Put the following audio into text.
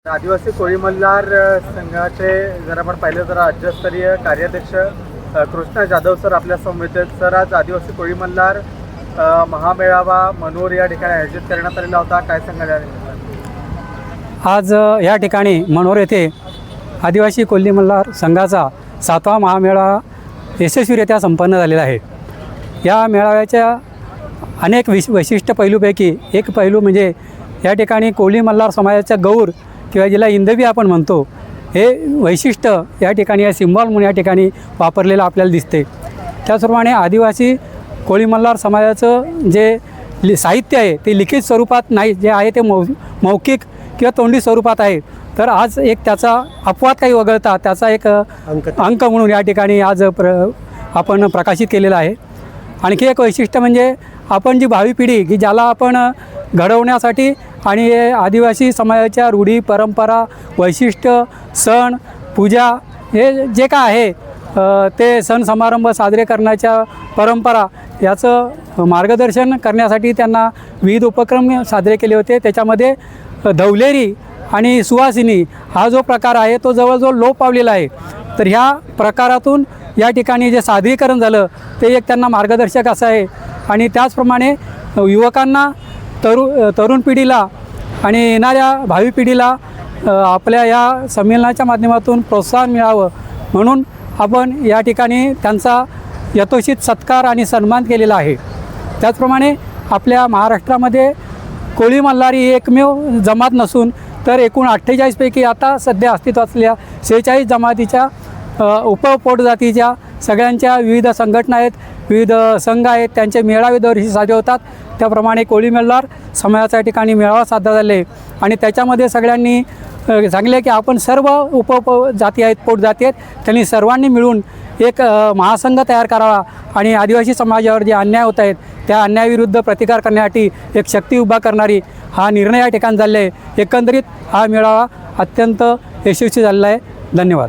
आदिवासी कोळी मल्हार संघाचे जर आपण पाहिलं तर राज्यस्तरीय कार्याध्यक्ष कृष्णा जाधव सर आपल्या समवेत आहेत. सर, आज आदिवासी कोळी मल्हार महामेळावा मनोर या ठिकाणी आयोजित करण्यात आलेला होता, काय सांगाल? आज या ठिकाणी मनोर येथे आदिवासी कोळी मल्हार संघाचा 7वा महामेळावा यशस्वीरित्या संपन्न झालेला आहे. या मेळाव्याच्या अनेक वैशिष्ट्य पैलूपैकी एक पैलू म्हणजे या ठिकाणी कोळी मल्हार समाजाच्या गौर किंवा जिला इंदवी आपण म्हणतो, हे वैशिष्ट्य या ठिकाणी या सिम्बॉल म्हणून या ठिकाणी वापरलेलं आपल्याला दिसते. त्याचप्रमाणे आदिवासी कोळी मल्हार समाजाचं जे साहित्य आहे ते लिखित स्वरूपात नाही, जे आहे ते मौखिक किंवा तोंडी स्वरूपात आहे. तर आज एक त्याचा अपवाद काही वगळता त्याचा एक अंक म्हणून या ठिकाणी आज आपण प्रकाशित केलेला आहे. आणखी एक वैशिष्ट्य म्हणजे आपण जी भावी पिढी की ज्याला आपण घडवण्यासाठी आणि आदिवासी समाजाच्या रूढी परंपरा वैशिष्ट्य सण पूजा हे जे काय आहे ते सण समारंभ साजरे करण्याच्या परंपरा याचं मार्गदर्शन करण्यासाठी त्यांना विविध उपक्रम साजरे केले होते. त्याच्यामध्ये धवलेरी आणि सुवासिनी हा जो प्रकार आहे तो जवळजवळ लोप पावलेला आहे. तर ह्या प्रकारातून या ठिकाणी जे सादरीकरण झालं ते एक त्यांना मार्गदर्शक असं आहे. आणि त्याचप्रमाणे युवकांना तरुण पिढीला आणि येणाऱ्या भावी पिढीला आपल्या या संमेलनाच्या माध्यमातून प्रोत्साहन मिळावं म्हणून आपण या ठिकाणी त्यांचा यथोचित सत्कार आणि सन्मान केलेला आहे. त्याचप्रमाणे आपल्या महाराष्ट्रामध्ये कोळी मल्हारी ही एकमेव जमात नसून तर एकूण 48 पैकी आता सध्या अस्तित्वात असलेल्या 46 जमातीच्या उपपोटजातीच्या सगळ्यांच्या विविध संघटना आहेत, विविध संघ आहेत, त्यांचे मेळावे दरवर्षी साजरे होतात. त्याप्रमाणे कोळी मल्हार समाजाच्या ठिकाणी मेळावा साजरा झाले आणि त्याच्यामध्ये सगळ्यांनी सांगले की आपण सर्व उपजाती आहेत, पोटजाती आहेत, त्यांनी सर्वांनी मिळून एक महासंघ तयार करावा आणि आदिवासी समाजावर जे अन्याय होत आहेत त्या अन्यायाविरुद्ध प्रतिकार करण्यासाठी एक शक्ती उभा करणारी हा निर्णय या ठिकाणी झाला आहे. एकंदरीत हा मेळावा अत्यंत यशस्वी झालेला आहे. धन्यवाद.